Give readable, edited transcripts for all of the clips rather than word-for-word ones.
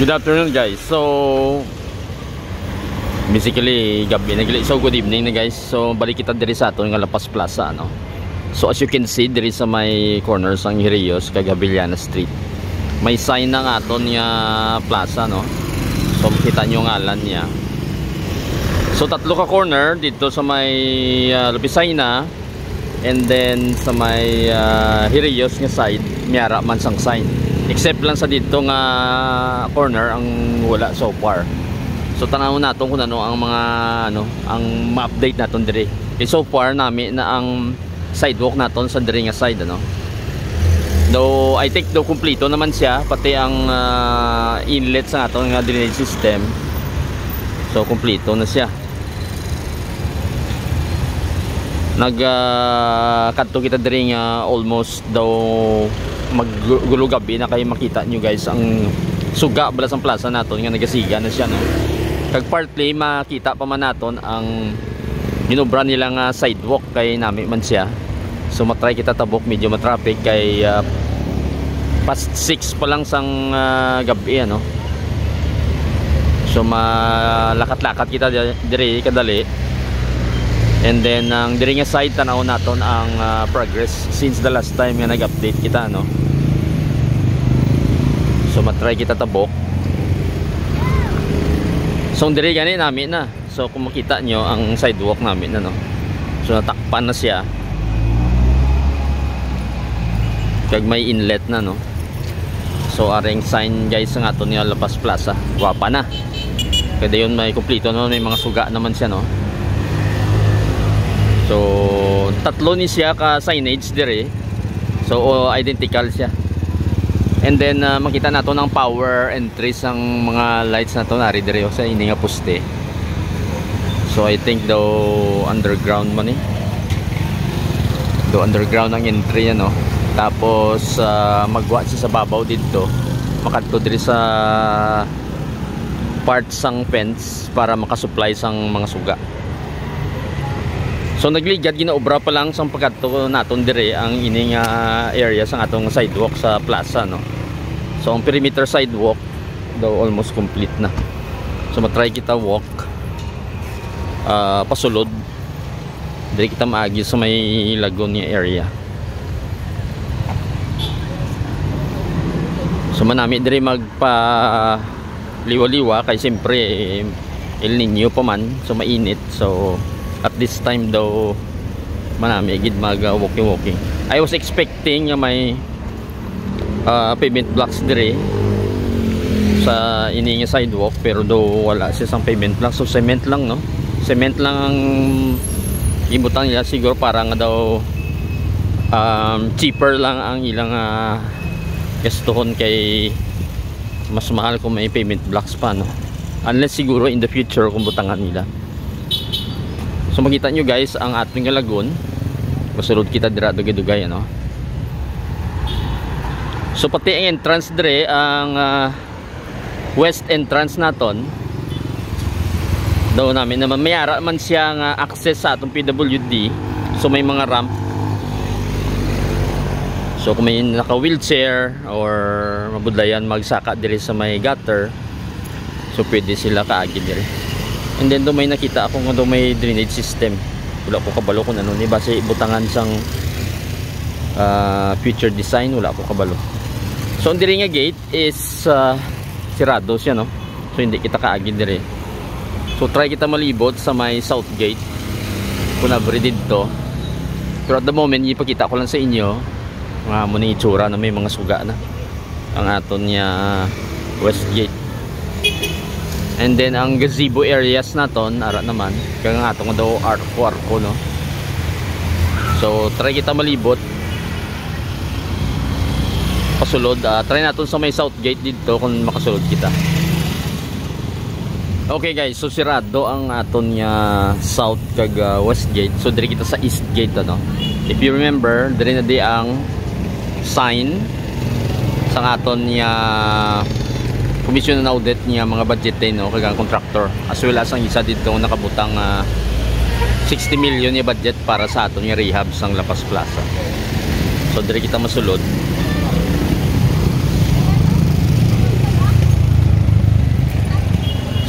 Good afternoon guys. So basically gabi na gali. So good evening na guys. So balik kita diri sa aton nga Lapas Plaza no. So as you can see diri sa may corner sang Hirios kag Abiliana Street. May sign na nga aton nga plaza no. So makita nyo ngalan niya. So tatlo ka corner dito sa may Lupisayna and then sa may Hirios nga side miyara man sang sign. Except lang sa dito nga corner ang wala so far. So tanawon naton kung ano ang mga ang ma-update naton dire. So far nami na ang sidewalk naton sa dire nga side ano. Though I think do kumpleto naman siya pati ang inlet sa aton nga drainage system. So kumpleto na siya. Kadto kita dire nga almost daw maggulo gabi na kayo makita nyo guys ang suga bala sa plaza naton nga nagasiga na siya no. Kag partly makita pa man naton ang ginobra nila nga sidewalk kay nami man siya. So matry kita tabok medyo matraffic kay past 6 pa lang sang gabi ano. So malakat-lakat kita dire kadali. And then ang diri nga side tanaw naton ang progress since the last time nga nag-update kita no. So matry kita tabok. So diri gani namin na. So kung makita nyo ang sidewalk namin na no. So natakpan na siya. Kag may inlet na no. So aring sign guys ang aton nga Lapas Plaza. Wapa na. Kada yun may kumpleto no, may mga suga naman siya no. So tatlo ni siya ka signage dire. So identical siya. And then makita nato ng power entry sang mga lights nato nari dire sa ini nga poste. So I think daw underground man eh. Do underground ang entry ano. Tapos magwa siya sa babaw dito. Makadto dire sa parts sang fence para makasupply sang mga suga. So nagligad ginaobra pa lang sang pagkadto naton dire ang ining area sang atong sidewalk sa plaza no. So ang perimeter sidewalk daw almost complete na. So matry kita walk pasulod dire kita maagi sa may lagon nga area. So manami dire magpa liwa-liwa kay siyempre El Nino pa man so mainit. So at this time daw manami gid mag walking. I was expecting nga may pavement blocks dire sa ini nga sidewalk pero daw wala siya sang pavement blocks. So cement lang no. Cement lang ang imutan nila siguro para nga daw cheaper lang ang ilang gastuhon kay mas mahal kung may pavement blocks pa no. Unless siguro in the future kung butangan nila. So makita nyo guys ang ating lagoon. Masulod kita dira dugay-dugay ano. So pati ang entrance dire ang west entrance naton. Daw namin naman mayara man siya nga access sa atong PWD. So may mga ramp. So kung may naka-wheelchair or mabudlayan magsaka dire sa may gutter. So pwede sila kaagi dire. And then do may nakita ako nga do may drainage system. Wala ko kabalo kung ano ni base butangan sang future design wala ko kabalo. So ang diri nga gate is sirado siya no. So hindi kita kaagi dire. So try kita malibot sa may south gate. Kung abri dito. Pero at the moment ipakita ko lang sa inyo nga mo ni itsura na may mga suga na ang aton niya west gate. And then ang gazebo areas naton ara naman kaya nga atong daw arko no. So try kita malibot pasulod try naton sa may south gate dito kung makasulod kita. Okay guys, so sirado ang aton nga south kag west gate. So dire kita sa east gate ano. If you remember dire na di ang sign sa aton nga commission na audit niya mga budget din no kag contractor as well as ang isa dito nakabutang 60 million yung budget para sa aton nga rehab sang Lapas Plaza. So dire kita masulod.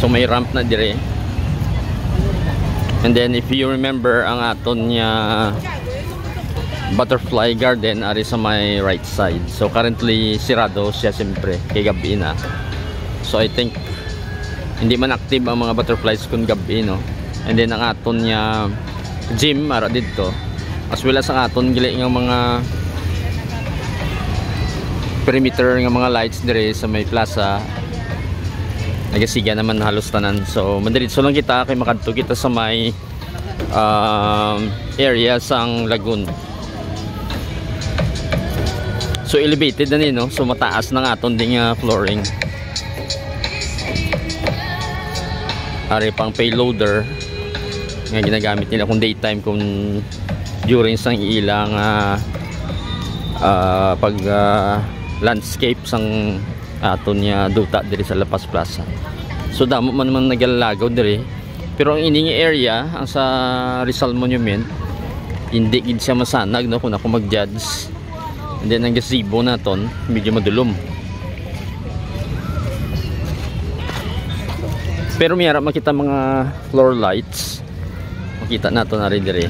So may ramp na dire. And then if you remember ang aton niya butterfly garden ari sa my right side. So currently sirado siya siyempre kay gabi na. So I think hindi man active ang mga butterflies kun gabi, no. And then ang aton niya gym ara dito, as well as ang aton gili nga mga perimeter nga mga lights dire sa may plaza. Nagasiga naman halos tanan. So madiretso lang kita kay makadto kita sa may area sang lagoon. So elevated na ni, no. So mataas na nga aton ding flooring. Ari pang payloader nga ginagamit nila kung daytime, kung during sang ilang pag landscape sang aton niya duta diri sa La Paz Plaza. So damo man naman nagalagaw diri, pero ang ining area ang sa Rizal Monument hindi gid siya masanag, no, kung ako mag-judge. And then ang gazebo naton medyo madulom, pero mayara makita mga floor lights, makita nato na rin dire.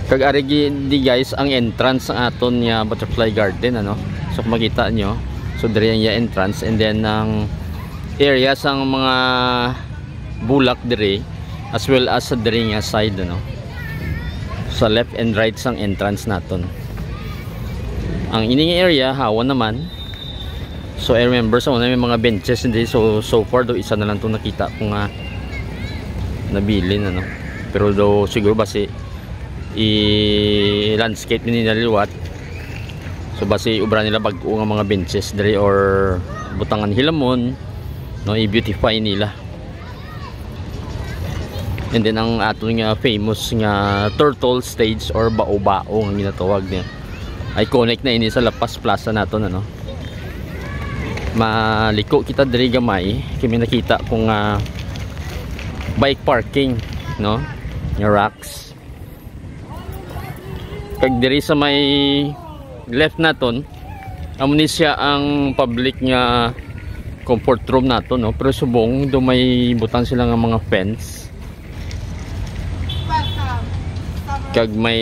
Kag ari di guys ang entrance ng aton niya butterfly garden, ano. So kung makita nyo, so dire yung entrance, and then ang area sang mga bulak dire, as well as sa dire nga side, ano, sa left and right sang entrance naton. Ang ining area hawa naman. So I remember sa una may mga benches hindi, so far do isa na lang itong nakita ko nga nabilin, ano. Pero do siguro basi i-landscape nila liwat, so basi ubra nila bag-o nga mga benches dire or butangan hilamon, no, i-beautify nila. And then ang ato nga famous nga turtle stage or bao-bao ang ginatawag niya, iconic na ini sa La Paz Plaza naton, ano. Maliko kita diri gamay kami nakita kung bike parking, no, nga racks. Kag diri sa may left naton amuni siya ang public nga comfort room naton, no, pero subong do may butang sila nga mga fence. Kag may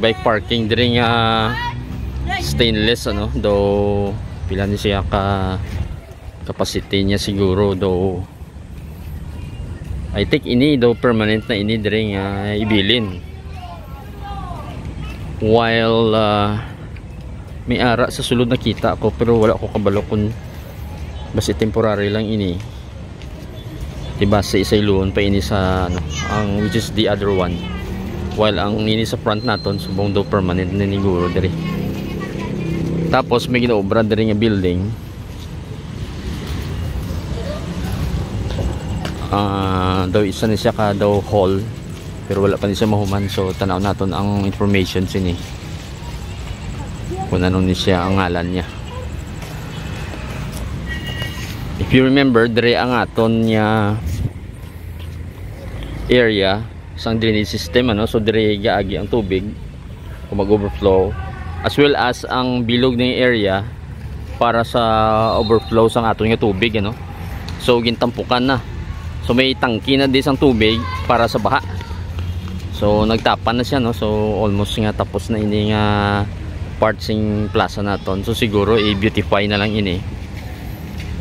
bike parking diri nga stainless, ano, do pila ni siya ka capacity niya siguro, do I think ini do permanent na ini dire nga ibilin, while may ara sa sulod nakita ko pero wala ko kabalo kung basta temporary lang ini, diba, sa isayloon pa ini sa, ano, ang which is the other one, while ang ini sa front naton subong do permanent na siguro dire. Tapos may ginaobra diri nga building, daw isa ni siya ka daw hall, pero wala pa ni siya mahuman. So tanaw naton ang information sini kung ano ni siya ang ngalan niya. If you remember, diri ang aton niya area sang drainage system, ano. So diri gaagi ang tubig kung mag-overflow, as well as ang bilog ng area para sa overflow sang aton nga tubig, ano. So gintampukan na, so may tangki na dis ang tubig para sa baha. So nagtapan na siya, no. So almost nga tapos na ini nga parts sing plaza naton. So siguro i-beautify na lang ini.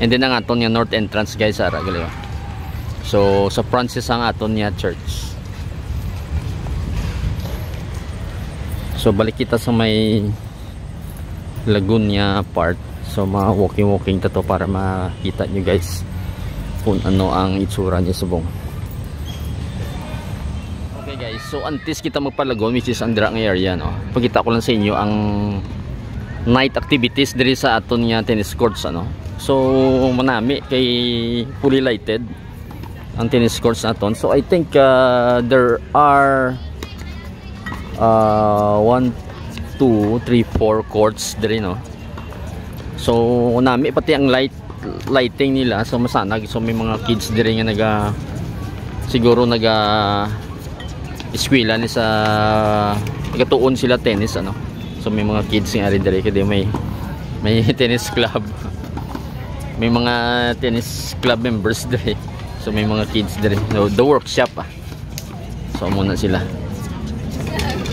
And then ang aton nga north entrance guys, ara gali. So sa Francis ang aton nga church. So balik kita sa may lagoon niya part. So mga walking ta to para makita nyo guys kung ano ang itsura niya subong. Okay guys, so antes kita magpalagoon, which is ang dirang area, no, pagkita ko lang sa inyo ang night activities diri sa aton nga tennis courts, ano. So manami kay fully lighted ang tennis courts naton. So I think there are 1, 2, 3, 4 courts diri, no. So nami pati ang lighting nila, so masanag. So may mga kids diri nga siguro eskwela ni sa nagatuon sila tennis, ano. So may mga kids nga ari diri kay may tennis club. may mga tennis club members dire. So may mga kids dire. So, the workshop So muna sila.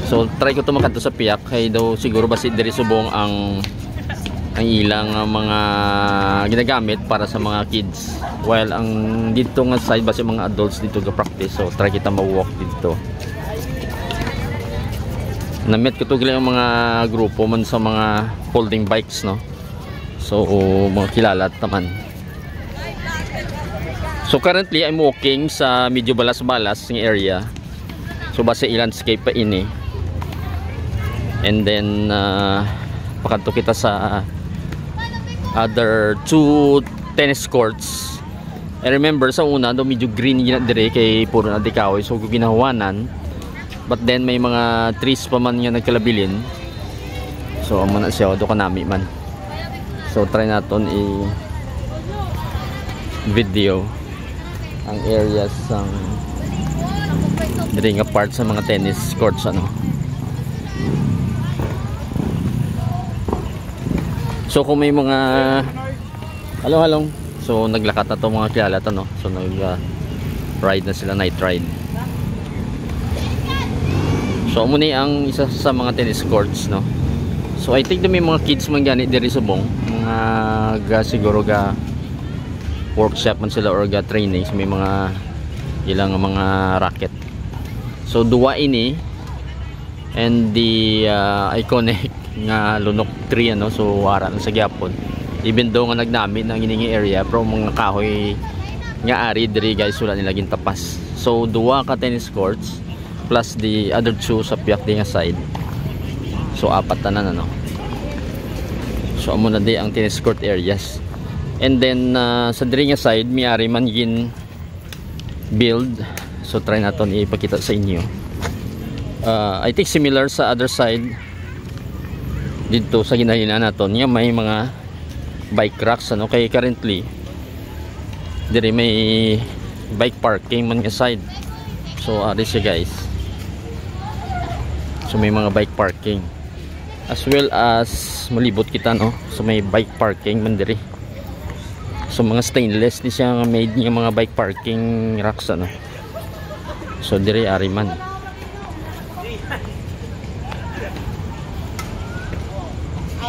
So try ko to makanto sa piyak kay daw siguro basi dire subong ang ilang mga ginagamit para sa mga kids. While ang dito nga side basi mga adults dito ga practice. So try kita ma-walk dito. Na-meet ko to yung mga grupo man sa mga folding bikes, no. So mga kilala taman. So currently I'm walking sa medyo balas-balas ng area. So base landscape pa ini. And then pakanto kita sa other two tennis courts. I remember sa una do medyo green gina dire kay puro na dikahoy so ginahuanan. But then may mga trees pa man nga nagkalabilin. So amo na siya do kanami man. So try naton video ang areas sang dire nga part sa mga tennis courts ano. So kung may mga halong so naglakad na to mga kilala to, no. So nag ride na sila, night ride. So muna ang isa sa mga tennis courts, no. So I think na may mga kids man gani diri subong, mga siguro ga workshop man sila or ga training. So may mga ilang mga racket. So duwa ini and the iconic nga lunok tree ano, so wara na sa gyapon. Even though nga nagnami ng iningi area pero mga kahoy nga ari diri guys wala nila gintapas. So duwa ka tennis courts plus the other two sa piyak di nga side. So apat tanan ano. So amo na di ang tennis court areas. And then sa diri nga side miari man gin build. So try naton ipakita sa inyo. I think similar sa other side dito sa ginahinan naton nga may mga bike racks ano, kay currently dire may bike parking man nga side. So ari siya guys. So may mga bike parking as well as malibot kita, no. So may bike parking man dire. So mga stainless di siya made nga mga bike parking racks ano. So dire ari man.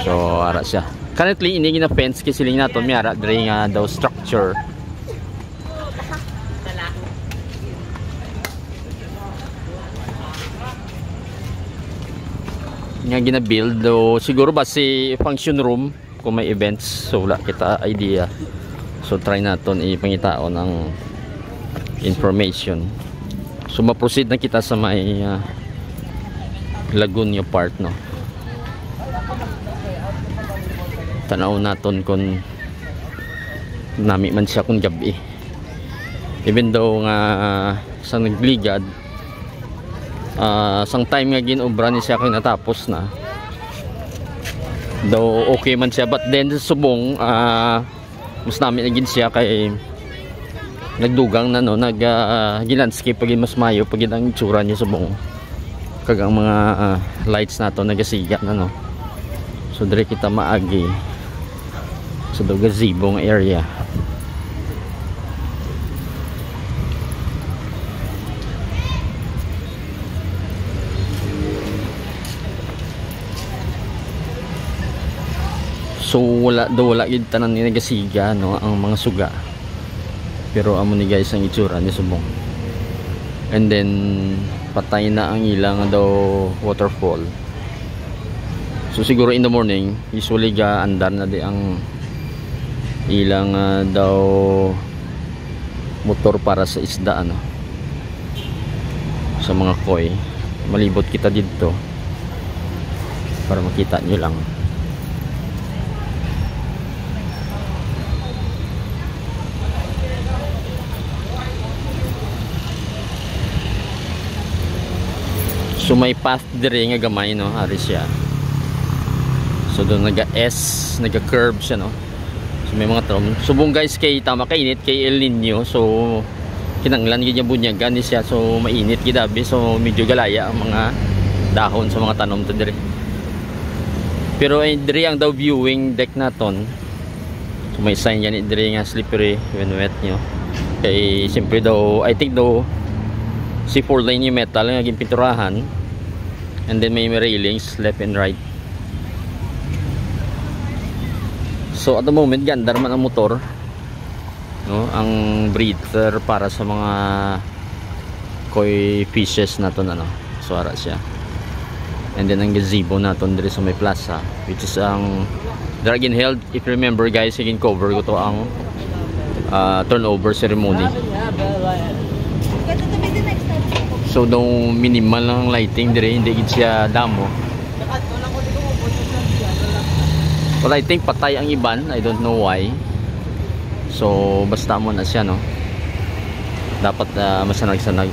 So ara siya. Currently ini gina fence kay siling naton mi ara dire nga daw structure. Nga gina build do siguro ba si function room kung may events. So wala kita idea. So try naton ipangitaon ang information. So ma-proceed na kita sa may lagoon yung part, no. Tanaw naton kung nami man siya kung gabi. Even though nga sa nagligad sang time nga ginobra ni siya kay natapos na. Though okay man siya but then subong mas nami nagin siya kay nagdugang na, no, gilandscape pag mas mayo pag ang itsura niya subong kag ang mga lights nato nagasiga na, no. So dire kita maagi sa so, gazebo ng area. So wala gid tanan ni nagasiga, no, ang mga suga. Pero amo ni guys ang itsura ni subong. And then patay na ang ilang daw waterfall. So siguro in the morning usually ga andar na di ang ilang daw motor para sa isda, ano, sa mga koi. Malibot kita dito para makita nyo lang. So may path dire nga gamay, no, ari siya. So doon naga-S, naga-curve siya, no. So may mga trom. Subong guys kay tama kay init kay El Nino. So kinanglan gid niya bunyagan ni siya. So mainit gid abi. So medyo galaya ang mga dahon sa mga tanom to dire. Pero dire ang daw viewing deck naton. So May sign yan diri nga slippery when wet nyo. Kay siyempre daw, I think daw si 4 lane yung metal nga gimpinturahan, and then may railings left and right. So at the moment ganda naman ang motor, no? Ang breather para sa mga koi fishes naton, ano, so ara siya. And then ang gazebo naton diri sa may plaza, which is ang Dragon Held. If you remember guys, again cover ko to ang turnover ceremony. So daw minimal lang lighting dire, hindi gid siya damo. Well, I think patay ang iban, I don't know why. So basta mo na siya, no, dapat masanag-sanag.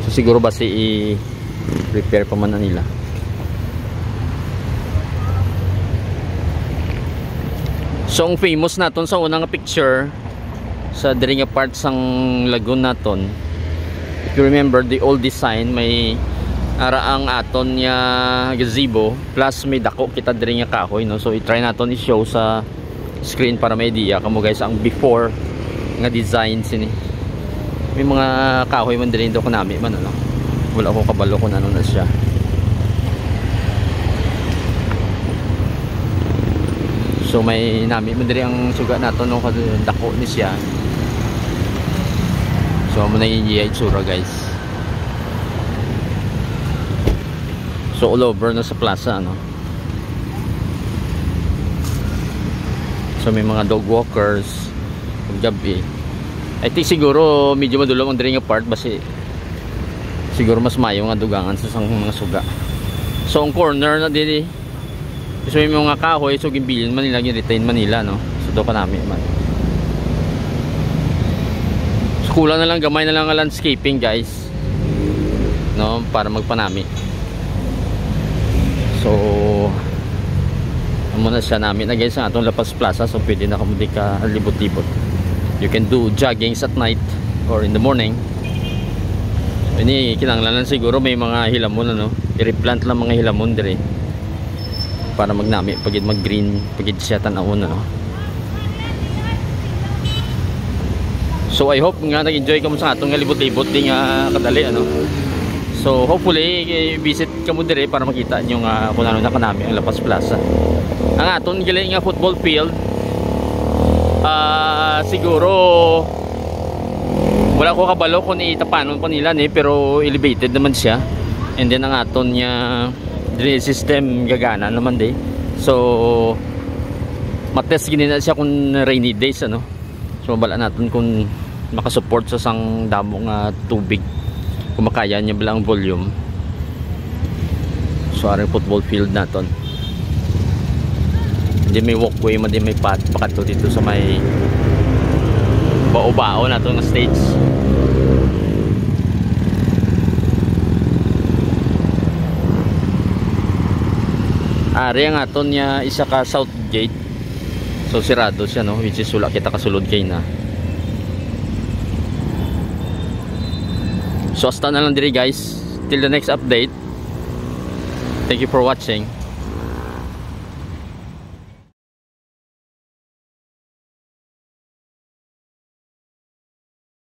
So siguro basi i-repair pa man na nila. So ang famous naton sa unang picture sa diri nga part sang lagoon naton, if you remember the old design, may araang aton nga gazebo plus may dako kita diri nga kahoy, no. So i-try naton i-show sa screen para may idea kamo guys ang before nga design sini. May mga kahoy man diri do kanami man, ano, wala ko kabalo kung ano na siya. So may nami man diri ang suga nato no, dako ni siya. So mo na yung itsura guys. So all over na sa plaza, no. So may mga dog walkers gabi. I think siguro medyo madulong ang diri nga part basi siguro mas mayo nga dugangan sa sang mga suga. So ang corner na diri, so may mga kahoy, so gimbilin man nila, retain man nila, no. So do kanami man. So kulang na lang, gamay na lang ang landscaping guys, no, para magpanami. So amo na siya namin na guys ang atong Lapas Plaza. So pwede na kamo di ka libot-libot. You can do joggings at night or in the morning. Ini kinanglanan siguro may mga hilamon, ano, i-replant lang mga hilamon dire para magnami pagid mag-green pagid siya tan-awon, ano. So I hope nga nag-enjoy kamo sa atong libot-libot di nga kadali, ano. So hopefully visit kamo dire para makita nyo nga kung ano na kanami ang Lapas Plaza. Ang aton gali nga football field, siguro wala ko kabalo kung itapanon pa nila ni, pero elevated naman siya. And then ang aton nya drainage system gagana naman di. So matest gini na siya kung rainy days, ano. So bala natin kung makasupport sa sang damo nga tubig, kung makaya niya bilang volume. So aring football field naton, hindi may walkway, hindi may path pakato dito sa may bao-bao na itong stage. Ari ang aton niya isa ka south gate. So sirado siya, no, which is wala kita kasulod kay na. So hasta na lang diri guys, till the next update. Thank you for watching.